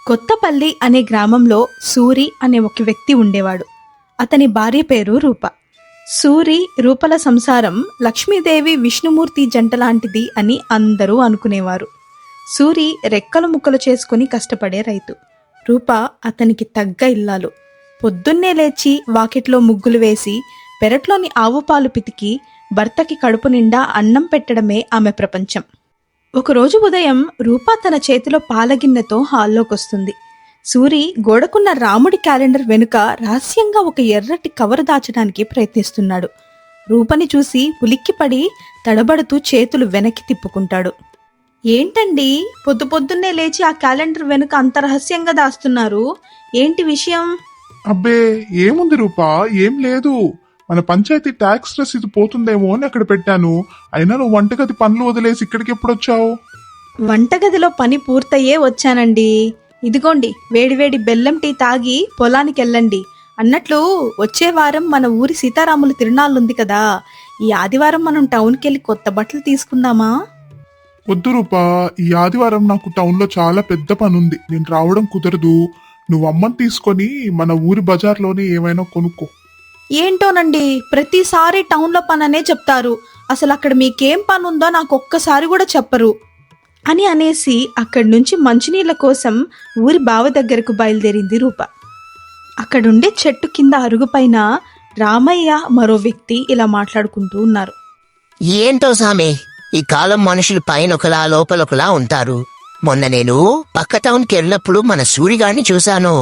కొత్తపల్లి అనే గ్రామంలో సూరి అనే ఒక వ్యక్తి ఉండేవాడు. అతని భార్య పేరు రూప. సూరి రూపల సంసారం లక్ష్మీదేవి విష్ణుమూర్తి జంటలాంటిది అని అందరూ అనుకునేవారు. సూరి రెక్కలు ముక్కలు చేసుకుని కష్టపడే రైతు. రూప అతనికి తగ్గ ఇల్లాలు. పొద్దున్నే లేచి వాకిట్లో ముగ్గులు వేసి పెరట్లోని ఆవు పాలు పితికి భర్తకి కడుపు నిండా అన్నం పెట్టడమే ఆమె ప్రపంచం. ఒకరోజు ఉదయం రూప తన చేతిలో పాలగిన్నెతో హాల్లోకొస్తుంది. సూరి గోడకున్న రాముడి క్యాలెండర్ వెనుక రహస్యంగా ఒక ఎర్రటి కవర్ దాచడానికి ప్రయత్నిస్తున్నాడు. రూపని చూసి ఉలిక్కిపడి తడబడుతూ చేతులు వెనక్కి తిప్పుకుంటాడు. ఏంటండి, పొద్దు పొద్దున్నే లేచి ఆ క్యాలెండర్ వెనుక అంత రహస్యంగా దాస్తున్నారు? ఏంటి విషయం? అబ్బే ఏముంది రూపా, ఏం లేదు. మన పంచాయతీ ట్యాక్స్ రసీదు పోతుందేమో అని అక్కడ పెట్టాను. అయినా నువ్వు వంటగది పనులు వదిలేసి ఇక్కడికి ఎప్పుడొచ్చావు? వంటగదిలో పని పూర్తయ్యే వచ్చానండి. ఇదిగోండి వేడివేడి బెల్లం టీ తాగి పొలానికి వెళ్ళండి. అన్నట్లు వచ్చే వారం మన ఊరి సీతారాముల తిరునాళ్ళుంది కదా, ఈ ఆదివారం మనం టౌన్కి వెళ్ళి కొత్త బట్టలు తీసుకుందామా? వద్దు రూపా, ఈ ఆదివారం నాకు టౌన్లో చాలా పెద్ద పని ఉంది. నేను రావడం కుదరదు. నువ్వు అమ్మని తీసుకొని మన ఊరి బజార్లోనే ఏమైనా కొనుక్కో. ఏంటోనండి, ప్రతిసారి టౌన్లో పననే చెప్తారు. అసలు అక్కడ మీకేం పని ఉందో నాకు ఒక్కసారి కూడా చెప్పరు అని అనేసి అక్కడి నుంచి మంచినీళ్ళ కోసం ఊరి బావ దగ్గరకు బయలుదేరింది రూప. అక్కడుండే చెట్టు కింద అరుగుపైన రామయ్య మరో వ్యక్తి ఇలా మాట్లాడుకుంటూ ఉన్నారు. ఏంటో సామి, ఈ కాలం మనుషులు పైన ఒకలా లోపల ఒకలా ఉంటారు. మొన్న నేను పక్క టౌన్కి వెళ్ళినప్పుడు మన సూరిగాడిని చూశాను.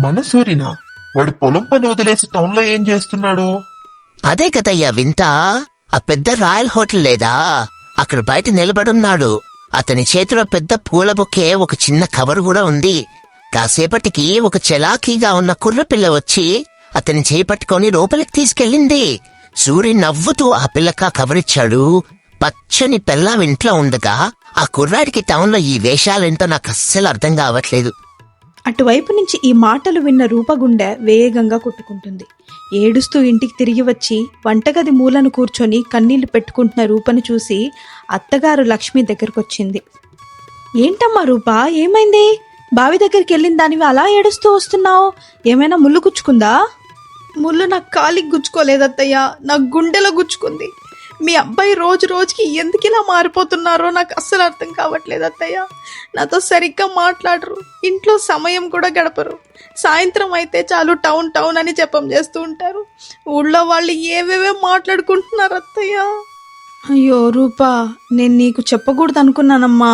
మన సూరినా? వాడు పొలం పని వదిలేసి టౌన్లో ఏం చేస్తున్నాడు? అదే కదయ్యా వింత. ఆ పెద్ద రాయల్ హోటల్ లేదా, అక్కడ బయట నిలబడున్నాడు. అతని చేతిలో పెద్ద పూల బొకే, ఒక చిన్న కవర్ కూడా ఉంది. కాసేపటికి ఒక చలాకీగా ఉన్న కుర్రపిల్ల వచ్చి అతని చేపట్టుకొని లోపలికి తీసుకెళ్ళింది. సూరి నవ్వుతూ ఆ పిల్లకా కవరిచ్చాడు. పచ్చని పెళ్ళాం ఇంట్లో ఉండగా ఆ కుర్రాడికి టౌన్లో ఈ వేషాలేంటో నాకు అస్సలు అర్థం కావట్లేదు. అటువైపు నుంచి ఈ మాటలు విన్న రూపగుండె వేగంగా కొట్టుకుంటుంది. ఏడుస్తూ ఇంటికి తిరిగి వచ్చి వంటగది మూలను కూర్చొని కన్నీళ్లు పెట్టుకుంటున్న రూపను చూసి అత్తగారు లక్ష్మి దగ్గరకొచ్చింది. ఏంటమ్మా రూపా, ఏమైంది? బావి దగ్గరికి వెళ్ళిన దానివి అలా ఏడుస్తూ వస్తున్నావు. ఏమైనా ముళ్ళు గుచ్చుకుందా? ముళ్ళు నాకు కాలికి గుచ్చుకోలేదత్తయ్యా, నాకు గుండెలో గుచ్చుకుంది. మీ అబ్బాయి రోజు రోజుకి ఎందుకు ఇలా మారిపోతున్నారో నాకు అస్సలు అర్థం కావట్లేదు అత్తయ్య. నాతో సరిగ్గా మాట్లాడరు, ఇంట్లో సమయం కూడా గడపరు. సాయంత్రం అయితే చాలు టౌన్ టౌన్ అని జపం చేస్తూ ఉంటారు. ఊళ్ళో వాళ్ళు ఏవేవో మాట్లాడుకుంటున్నారు అత్తయ్య. అయ్యో రూపా, నేను నీకు చెప్పకూడదు అనుకున్నానమ్మా,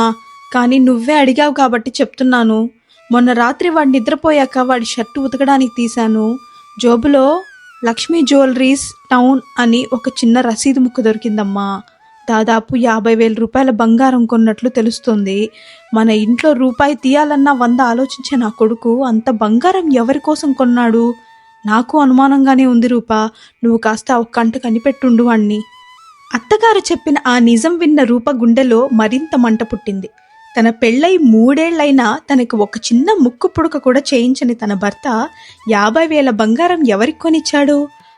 కానీ నువ్వే అడిగావు కాబట్టి చెప్తున్నాను. మొన్న రాత్రి వాడు నిద్రపోయాక వాడి షర్టు ఉతకడానికి తీశాను. జోబులో లక్ష్మీ జ్యువెలరీస్ టౌన్ అని ఒక చిన్న రసీదు ముక్క దొరికిందమ్మా. దాదాపు 50,000 రూపాయల బంగారం కొన్నట్లు తెలుస్తోంది. మన ఇంట్లో రూపాయి తీయాలన్నా 100 ఆలోచించే నా కొడుకు అంత బంగారం ఎవరి కోసం కొన్నాడు? నాకు అనుమానంగానే ఉంది రూపా. నువ్వు కాస్త ఒక కంట కనిపెట్టుండు వాణ్ణి. అత్తగారు చెప్పిన ఆ నిజం విన్న రూప గుండెలో మరింత మంట పుట్టింది. తన పెళ్ళై 3 ఏళ్లైనా తనకు ఒక చిన్న ముక్కు పుడక కూడా చేయించని తన భర్త 50,000 బంగారం ఎవరికి కొనిచ్చాడు?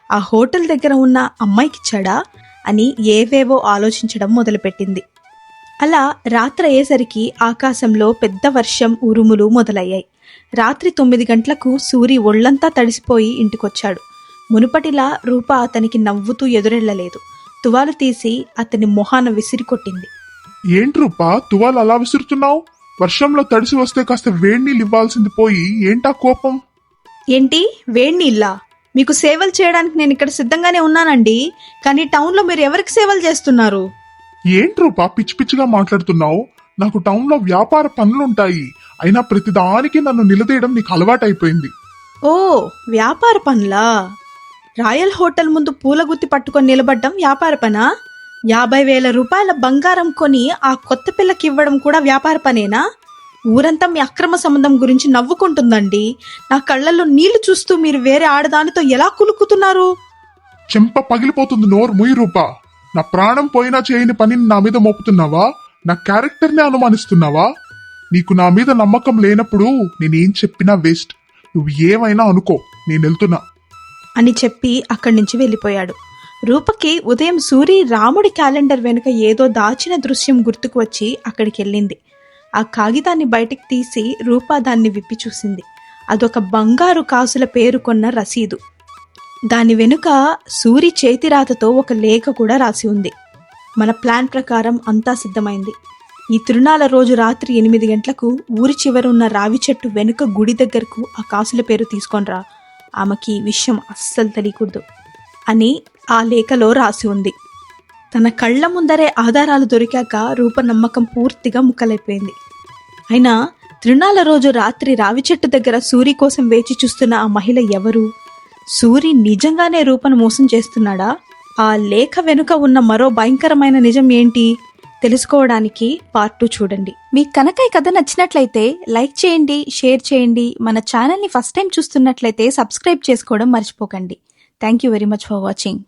ఆ హోటల్ దగ్గర ఉన్న అమ్మాయికిచ్చాడా అని ఏవేవో ఆలోచించడం మొదలుపెట్టింది. అలా రాత్రి అయ్యేసరికి ఆకాశంలో పెద్ద వర్షం, ఉరుములు మొదలయ్యాయి. రాత్రి 9 గంటలకు సూరి ఒళ్లంతా తడిసిపోయి ఇంటికొచ్చాడు. మునుపటిలా రూప అతనికి నవ్వుతూ ఎదురెళ్లలేదు. తువాలు తీసి అతని మొహాన విసిరికొట్టింది. ఏంటి రూపా, తువాలు అలా విసురుతున్నావు? వర్షంలో తడిసి వస్తే కాస్త వేడి నీళ్ళు ఇవ్వాల్సింది పోయి ఏంటా కోపం? ఏంటి వేణీళ్ళా? మీకు సేవలు చేయడానికి నేను ఇక్కడ సిద్ధంగానే ఉన్నానండి, కానీ టౌన్లో మీరు ఎవరికి సేవలు చేస్తున్నారు? ఏంటి రూపా పిచ్చి పిచ్చిగా మాట్లాడుతున్నావు? నాకు టౌన్లో వ్యాపార పనులుంటాయి. అయినా ప్రతిదానికి నన్ను నిలదీయడం నీకు అలవాటైపోయింది. ఓ, వ్యాపార పనులా? రాయల్ హోటల్ ముందు పూల గుత్తి పట్టుకొని నిలబడ్డం వ్యాపార పనా? 50,000 రూపాయల బంగారం కొని ఆ కొత్త పిల్లకి ఇవ్వడం కూడా వ్యాపార పనేనా? ఊరంతా మీ అక్రమ సంబంధం గురించి నవ్వుకుంటుందండి. నా కళ్ళల్లో నీళ్లు చూస్తూ మీరు వేరే ఆడదానితో ఎలా కులుకుతున్నారు? చెంప పగిలిపోతుంది, నోరు ముయ్యి రూపా. నా ప్రాణం పోయినా చేయని పనిని నా మీద మోపుతున్నావా? నా క్యారెక్టర్ని అనుమానిస్తున్నావా? నీకు నా మీద నమ్మకం లేనప్పుడు నేనేం చెప్పినా వేస్ట్. నువ్వు ఏమైనా అనుకో, నేను వెళ్తున్నా అని చెప్పి అక్కడి నుంచి వెళ్ళిపోయాడు. రూపకి ఉదయం సూరి రాముడి క్యాలెండర్ వెనుక ఏదో దాచిన దృశ్యం గుర్తుకు వచ్చి అక్కడికి వెళ్ళింది. ఆ కాగితాన్ని బయటికి తీసి రూప దాన్ని విప్పి చూసింది. అదొక బంగారు కాసుల పేరు కొన్న రసీదు. దాని వెనుక సూరి చేతిరాతతో ఒక లేఖ కూడా రాసి ఉంది. మన ప్లాన్ ప్రకారం అంతా సిద్ధమైంది. ఈ తిరునాళ్ళ రోజు రాత్రి 8 గంటలకు ఊరి చివరున్న రావి చెట్టు వెనుక గుడి దగ్గరకు ఆ కాసుల పేరు తీసుకొనిరా. ఆమెకి ఈ విషయం అస్సలు తెలియకూడదు అని ఆ లేఖలో రాసి ఉంది. తన కళ్ళ ముందరే ఆధారాలు దొరికాక రూప నమ్మకం పూర్తిగా ముక్కలైపోయింది. అయినా తిరునాళ్ళ రోజు రాత్రి రావి చెట్టు దగ్గర సూరి కోసం వేచి చూస్తున్న ఆ మహిళ ఎవరు? సూరి నిజంగానే రూపను మోసం చేస్తున్నాడా? ఆ లేఖ వెనుక ఉన్న మరో భయంకరమైన నిజం ఏంటి తెలుసుకోవడానికి పార్ట్ 2 చూడండి. మీకు కనుక ఈ కథ నచ్చినట్లయితే లైక్ చేయండి, షేర్ చేయండి. మన ఛానల్ని ఫస్ట్ టైం చూస్తున్నట్లయితే సబ్స్క్రైబ్ చేసుకోవడం మర్చిపోకండి. Thank you very much for watching.